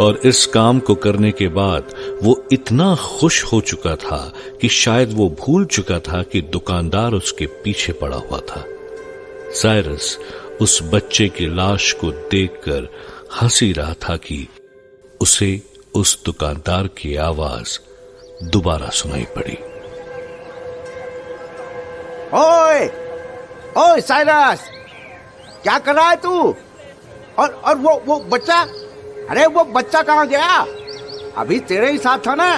और इस काम को करने के बाद वो इतना खुश हो चुका था कि शायद वो भूल चुका था कि दुकानदार उसके पीछे पड़ा हुआ था। साइरस उस बच्चे की लाश को देखकर हंस ही रहा था कि उसे उस दुकानदार की आवाज दोबारा सुनाई पड़ी। ओए, ओए साइरस, क्या कर रहा है तू? और वो बच्चा, अरे वो बच्चा कहाँ गया? अभी तेरे ही साथ था ना?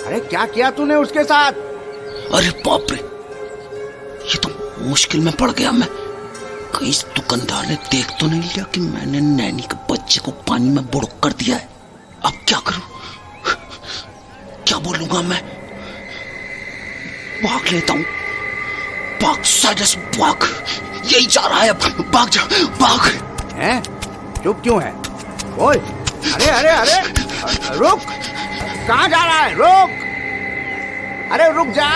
अरे क्या किया तूने उसके साथ? अरे बाप रे, ये तो मुश्किल में पड़ गया मैं। कहीं इस दुकानदार ने देख तो नहीं लिया कि मैंने नैनी के बच्चे को पानी में बुड़क कर दिया है। अब क्या करूं? क्या बोलूंगा मैं? भाग लेता हूं। भाग साइरस, भाग। यही जा रहा है, भाग जा, भाग। हैं? चुप क्यों है? ओए, अरे रुक! कहाँ जा रहा है? रुक! अरे रुक जा!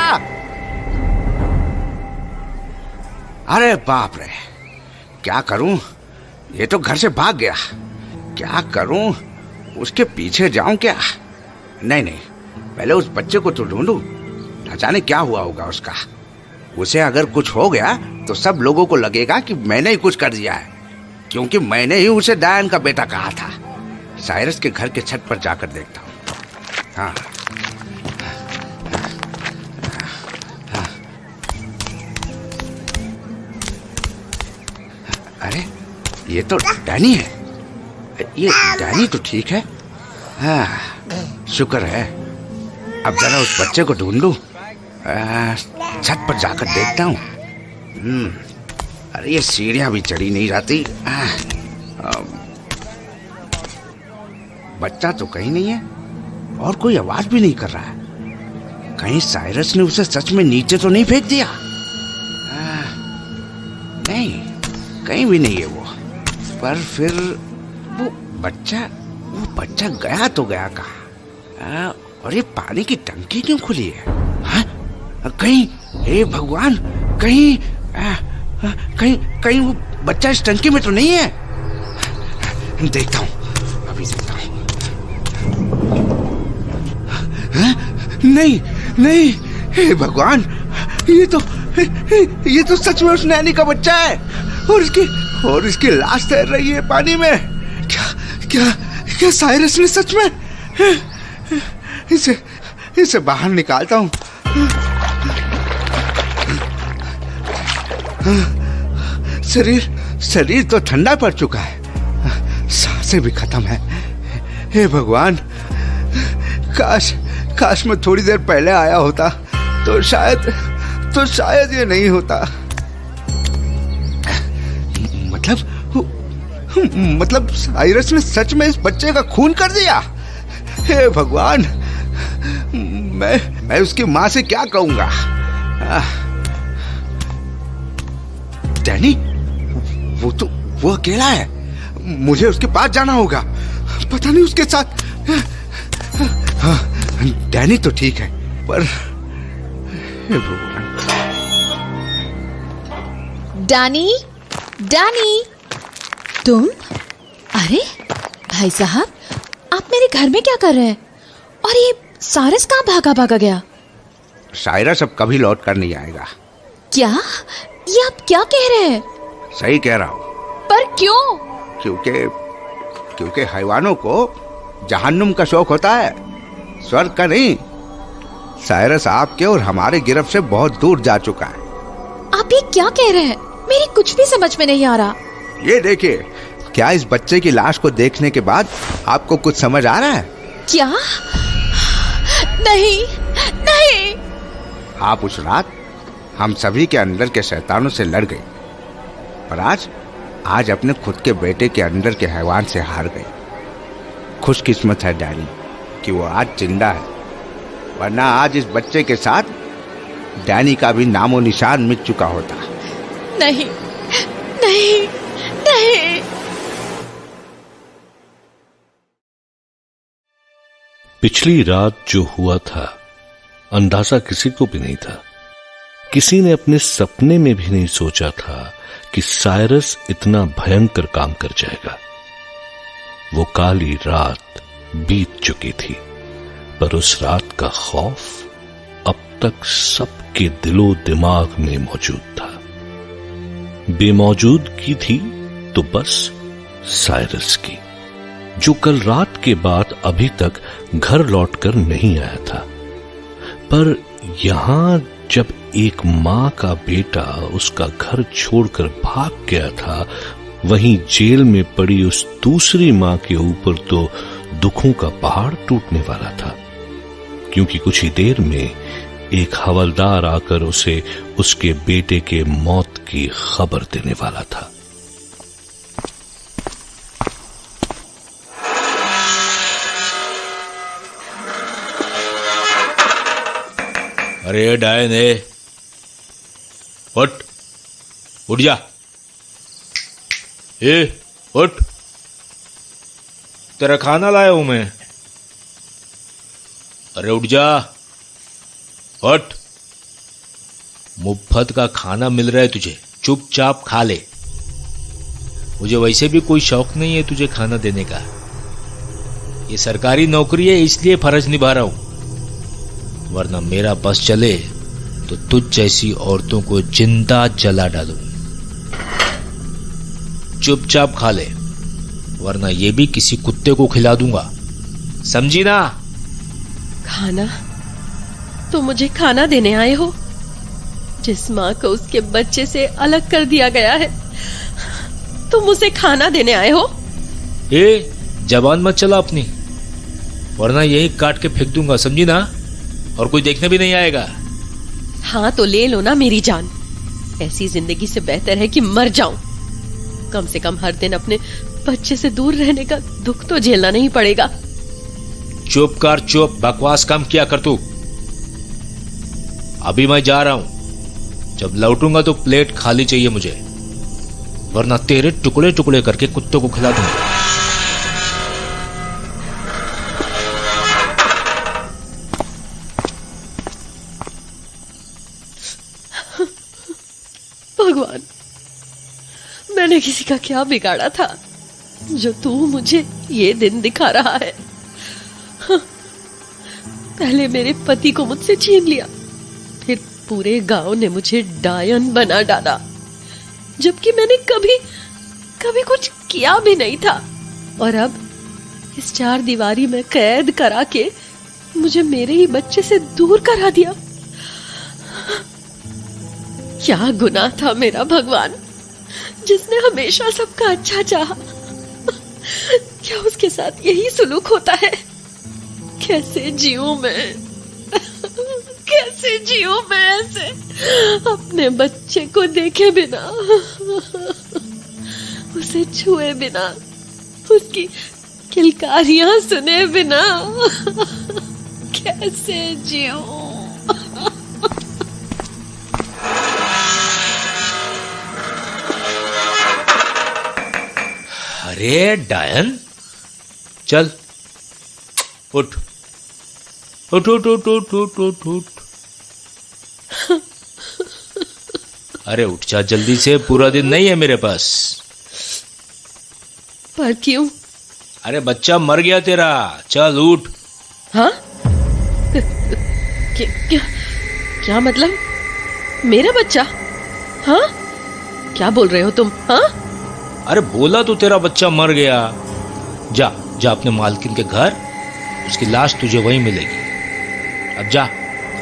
अरे बाप रे, क्या करूं? ये तो घर से भाग गया। क्या करूं? उसके पीछे जाऊं क्या? नहीं, पहले उस बच्चे को तो ढूंढूं। न जाने क्या हुआ होगा उसका। उसे अगर कुछ हो गया तो सब लोगों को लगेगा कि मैंने ही कुछ कर दिया है, क्योंकि मैंने ही उसे डायन का बेटा कहा था। साइरस के घर के छत पर जाकर देखता हूँ। हाँ, अरे ये तो डैनी है। ये डैनी तो ठीक है। हाँ, शुक्र है। अब जरा उस बच्चे को ढूंढ लूं। छत पर जाकर देखता हूँ। अरे ये सीढ़ियां भी चढ़ी नहीं जाती। बच्चा तो कहीं नहीं है और कोई आवाज भी नहीं कर रहा है। कहीं साइरस ने उसे सच में नीचे तो नहीं फेंक दिया? नहीं, कहीं भी नहीं है वो। पर फिर वो बच्चा गया तो गया कहाँ? और ये पानी की टंकी क्यों खुली है? कहीं, हे भगवान, कहीं वो बच्चा इस टंकी में तो नहीं है? देखता हूँ, अभी देखता हूँ। नहीं, हे भगवान, ये तो सच में उस नैनी का बच्चा है और इसकी लाश तैर रही है पानी में। क्या साइरस ने सच में इसे बाहर निकालता हूँ। शरीर तो ठंडा पड़ चुका है, सांसें भी खत्म है। हे भगवान, काश मैं थोड़ी देर पहले आया होता तो शायद ये नहीं होता। मतलब साइरस ने सच में इस बच्चे का खून कर दिया? हे भगवान, मैं उसकी माँ से क्या कहूंगा? डैनी, वो अकेला है। मुझे उसके पास जाना होगा। पता नहीं उसके साथ। डैनी तो ठीक है, पर हे भगवान। डैनी, तुम? अरे भाई साहब, आप मेरे घर में क्या कर रहे हैं? और ये साइरस कहाँ भागा गया? साइरस अब कभी लौट कर नहीं आएगा। क्या? ये आप क्या कह रहे हैं? सही कह रहा हूँ। पर क्यों? क्योंकि हैवानों को जहन्नुम का शौक होता है, स्वर्ग का नहीं। साइरस आपके और हमारे गिरफ्त से बहुत दूर जा चुका है। आप ये क्या कह रहे हैं? मेरी कुछ भी समझ में नहीं आ रहा। ये देखिए, क्या इस बच्चे की लाश को देखने के बाद आपको कुछ समझ आ रहा है? क्या? नहीं। आप उस रात हम सभी के अंदर के शैतानों से लड़ गए, पर आज अपने खुद के बेटे के अंदर के हैवान से हार गए। खुशकिस्मत है डैनी कि वो आज जिंदा है, वरना आज इस बच्चे के साथ डैनी का भी नामो निशान मिट चुका होता। नहीं। पिछली रात जो हुआ था, अंदाजा किसी को भी नहीं था। किसी ने अपने सपने में भी नहीं सोचा था कि साइरस इतना भयंकर काम कर जाएगा। वो काली रात बीत चुकी थी, पर उस रात का खौफ अब तक सबके दिलो दिमाग में मौजूद था। बेमौजूदगी थी तो बस साइरस की, जो कल रात के बाद अभी तक घर लौटकर नहीं आया था। पर यहां जब एक मां का बेटा उसका घर छोड़कर भाग गया था, वहीं जेल में पड़ी उस दूसरी मां के ऊपर तो दुखों का पहाड़ टूटने वाला था, क्योंकि कुछ ही देर में एक हवलदार आकर उसे उसके बेटे के मौत की खबर देने वाला था। अरे डायन है, उठ जा, उठ, तेरा खाना लाया हूं मैं। अरे उठ जा, उठ, मुफ्त का खाना मिल रहा है तुझे, चुपचाप खा ले। मुझे वैसे भी कोई शौक नहीं है तुझे खाना देने का, ये सरकारी नौकरी है इसलिए फर्ज निभा रहा हूं, वरना मेरा बस चले तो तुझ जैसी औरतों को जिंदा जला डालूं। चुपचाप खा ले, वरना ये भी किसी कुत्ते को खिला दूंगा, समझी ना? खाना? तो मुझे खाना देने आए हो? जिस माँ को उसके बच्चे से अलग कर दिया गया है, तुम उसे खाना देने आए हो? जबान मत चला अपनी, वरना यही काट के फेंक दूंगा, समझी ना? और कोई देखने भी नहीं आएगा। हाँ तो ले लो ना मेरी जान, ऐसी जिंदगी से बेहतर है कि मर जाऊं। कम से कम हर दिन अपने बच्चे से दूर रहने का दुख तो झेलना नहीं पड़ेगा। चुप कर, चुप, बकवास कम किया कर तू। अभी मैं जा रहा हूं, जब लौटूंगा तो प्लेट खाली चाहिए मुझे, वरना तेरे टुकड़े टुकड़े करके कुत्तों को खिला दूंगा। भगवान, मैंने किसी का क्या बिगाड़ा था जो तू मुझे ये दिन दिखा रहा है? पहले मेरे पति को मुझसे छीन लिया, फिर पूरे गांव ने मुझे डायन बना डाला, जबकि मैंने कभी कुछ किया भी नहीं था। और अब इस चार दीवारी में कैद करा के मुझे मेरे ही बच्चे से दूर करा दिया। क्या गुनाह था मेरा भगवान, जिसने हमेशा सबका अच्छा चाहा? क्या उसके साथ यही सुलूक होता है? कैसे जीऊं मैं, कैसे जीऊं मैं ऐसे, अपने बच्चे को देखे बिना, उसे छुए बिना, उसकी किलकारियां सुने बिना, कैसे जीऊं? अरे डायन, चल उठ, उठ उठ उठ उठ उठ उठ उठ। अरे उठ जा जल्दी से, पूरा दिन नहीं है मेरे पास। पर क्यों? अरे बच्चा मर गया तेरा, चल उठ। हाँ? क्या क्या मतलब? मेरा बच्चा? हाँ? क्या बोल रहे हो तुम? हाँ? अरे बोला तो तेरा बच्चा मर गया। जा जा अपने मालकिन के घर, उसकी लाश तुझे वहीं मिलेगी। अब जा,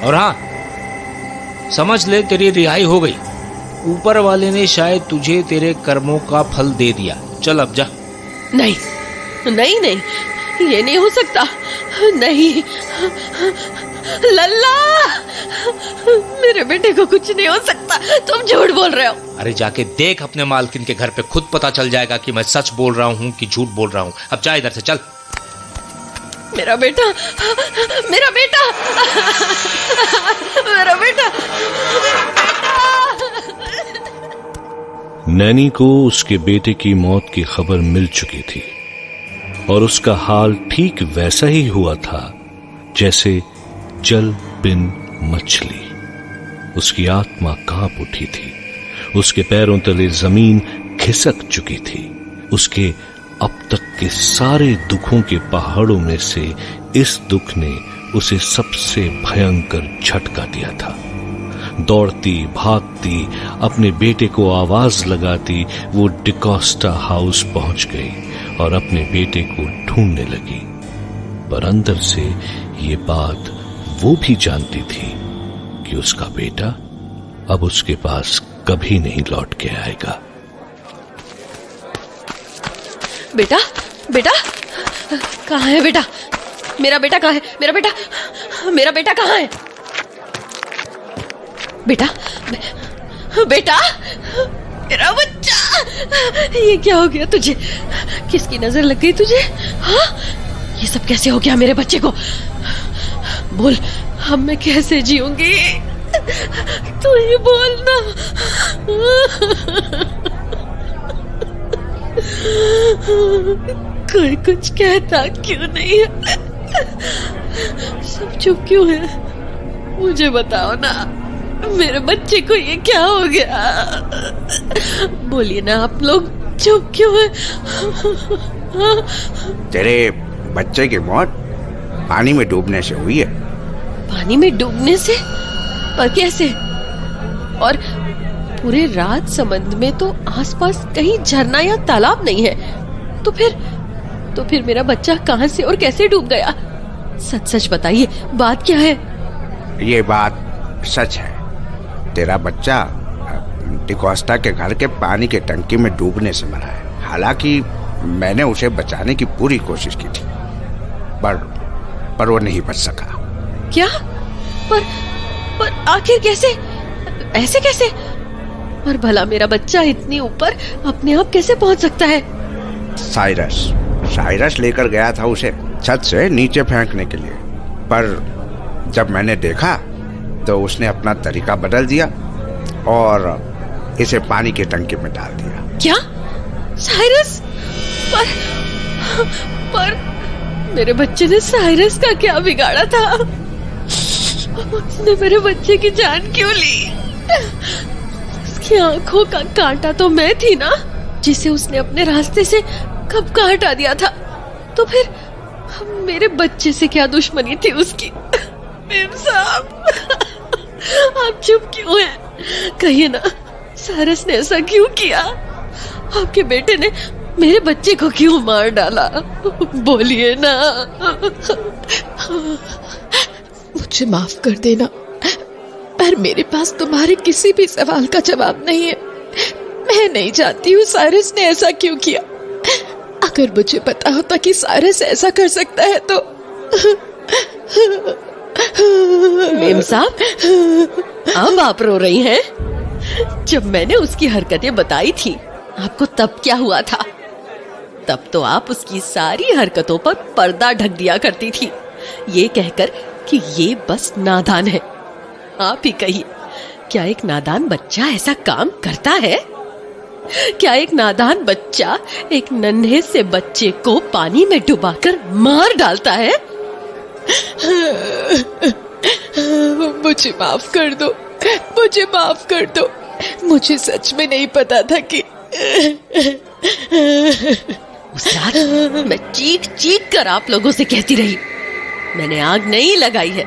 और हाँ समझ ले तेरी रिहाई हो गई, ऊपर वाले ने शायद तुझे तेरे कर्मों का फल दे दिया। चल अब जा। नहीं नहीं नहीं, ये नहीं हो सकता, नहीं। लल्ला, मेरे बेटे को कुछ नहीं हो सकता, तुम झूठ बोल रहे हो। अरे जाके देख अपने मालकिन के घर पे, खुद पता चल जाएगा कि मैं सच बोल रहा हूँ कि झूठ बोल रहा हूँ। अब जा इधर से, चल। मेरा बेटा, मेरा बेटा, मेरा बेटा, नैनी को उसके बेटे की मौत की खबर मिल चुकी थी और उसका हाल ठीक वैसा ही हुआ था जैसे जल बिन मछली। उसकी आत्मा कांप उठी थी, उसके पैरों तले जमीन खिसक चुकी थी, उसके अब तक के सारे दुखों के पहाड़ों में से इस दुख ने उसे सबसे भयंकर झटका दिया था। दौड़ती भागती अपने बेटे को आवाज लगाती वो डिकोस्टा हाउस पहुंच गई और अपने बेटे को ढूंढने लगी, पर अंदर से ये बात वो भी जानती थी कि उसका बेटा अब उसके पास कभी नहीं लौट के आएगा। बेटा, बेटा, कहाँ है बेटा? मेरा बेटा कहाँ है? मेरा बेटा कहाँ है? बेटा, बेटा, मेरा बच्चा, ये क्या हो गया तुझे? किसकी नजर लग गई तुझे? हाँ, ये सब कैसे हो गया मेरे बच्चे को? बोल, अब मैं कैसे जीऊंगी? तू ही बोल ना। कोई कुछ कहता क्यों नहीं है? सब चुप क्यों है? मुझे बताओ ना, मेरे बच्चे को ये क्या हो गया? बोलिए ना, आप लोग चुप क्यों है? तेरे बच्चे की मौत पानी में डूबने से हुई है। पानी में डूबने से? पर कैसे? और पूरे रात समंदर में तो आसपास कहीं झरना या तालाब नहीं है, तो फिर मेरा बच्चा कहां से और कैसे डूब गया? सच सच बताइए, बात क्या है? ये बात सच है। तेरा बच्चा डिकोस्टा के घर के पानी के टंकी में डूबने से मरा है। हालांकि मैंने उसे बचाने की पूरी कोशिश की थी, पर वो नहीं बच सका। क्या? पर आखिर कैसे? ऐसे कैसे? और भला मेरा बच्चा इतनी ऊपर अपने आप कैसे पहुंच सकता है? साइरस लेकर गया था उसे छत से नीचे फेंकने के लिए, पर जब मैंने देखा तो उसने अपना तरीका बदल दिया और इसे पानी की टंकी में डाल दिया। क्या? साइरस? पर मेरे बच्चे ने साइरस का क्या बिगाड़ा था? उसने मेरे बच्चे की जान क्यों ली? उसकी आंखों का कांटा तो मैं थी ना, जिसे उसने अपने रास्ते से कब का हटा दिया था। तो फिर मेरे बच्चे से क्या दुश्मनी थी उसकी? मेम साहब, आप चुप क्यों हैं? कहिए ना, साइरस ने ऐसा क्यों किया? आपके बेटे ने मेरे बच्चे को क्यों मार डाला? बोलिए ना। मुझे माफ कर देना, पर मेरे पास तुम्हारे किसी भी सवाल का जवाब नहीं है। मैं नहीं जानती हूँ साइरस ने ऐसा क्यों किया। अगर मुझे पता होता कि साइरस ऐसा कर सकता है तो। मेम साहब, अब आप रो रही हैं? जब मैंने उसकी हरकतें बताई थी आपको, तब क्या हुआ था? तब तो आप उसकी सारी हरकतों पर पर्दा ढक दिया करती थी, ये कहकर कि ये बस नादान है। आप ही कहिए, क्या एक नादान बच्चा ऐसा काम करता है? क्या एक नादान बच्चा एक नन्हे से बच्चे को पानी में डुबाकर मार डालता है? मुझे माफ कर दो, मुझे माफ कर दो। मुझे सच में नहीं पता था कि उस रात मैं चीख चीख कर आप लोगों से कहती रही, मैंने आग नहीं लगाई है,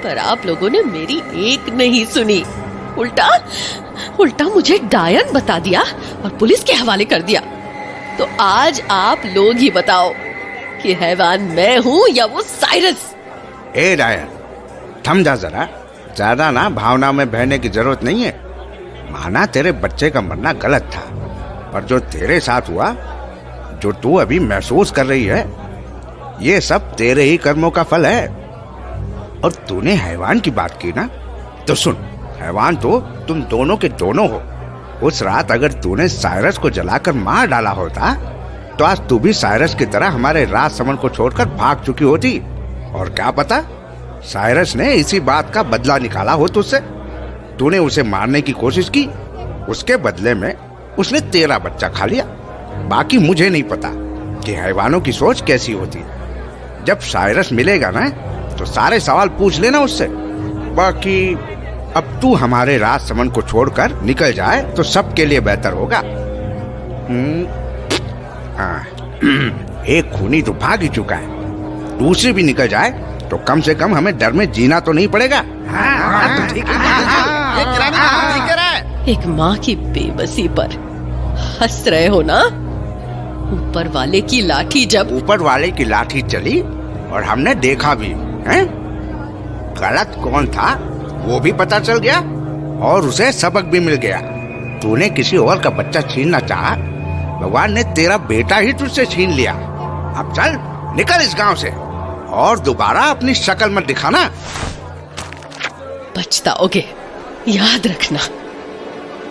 पर आप लोगों ने मेरी एक नहीं सुनी। उल्टा मुझे डायन बता दिया और पुलिस के हवाले कर दिया। तो आज आप लोग ही बताओ कि हैवान मैं हूँ या वो साइरस? ए डायन, थम जा जरा। ज्यादा ना भावना में बहने की जरूरत नहीं है। माना तेरे बच्चे का मरना गलत था, पर जो तेरे साथ हुआ, जो तू अभी महसूस कर रही है, ये सब तेरे ही कर्मों का फल है। और तूने हैवान की बात की ना, तो सुन, हैवान तो तुम दोनों के दोनों हो। उस रात अगर तूने साइरस को जलाकर मार डाला होता तो आज तू भी साइरस की तरह हमारे राजसमंद को छोड़कर भाग चुकी होती। और क्या पता, साइरस ने इसी बात का बदला निकाला हो तुझसे। तूने उसे मारने की कोशिश की, उसके बदले में उसने तेरा बच्चा खा लिया। बाकी मुझे नहीं पता कि हैवानों की सोच कैसी होती है। जब साइरस मिलेगा ना, तो सारे सवाल पूछ लेना उससे। बाकी अब तू हमारे राजसमंद को छोड़कर निकल जाए तो सबके लिए बेहतर होगा। हाँ। एक खूनी तो भाग ही चुका है, दूसरी भी निकल जाए तो कम से कम हमें डर में जीना तो नहीं पड़ेगा। एक माँ की बेबसी पर हंस रहे हो ना? ऊपर वाले की लाठी जब ऊपर वाले की लाठी चली और हमने देखा भी है, गलत कौन था वो भी पता चल गया और उसे सबक भी मिल गया। तूने किसी और का बच्चा छीनना चाहा, भगवान ने तेरा बेटा ही तुझसे छीन लिया। अब चल निकल इस गांव से और दोबारा अपनी शक्ल मत दिखाना। पछताओगे, याद रखना।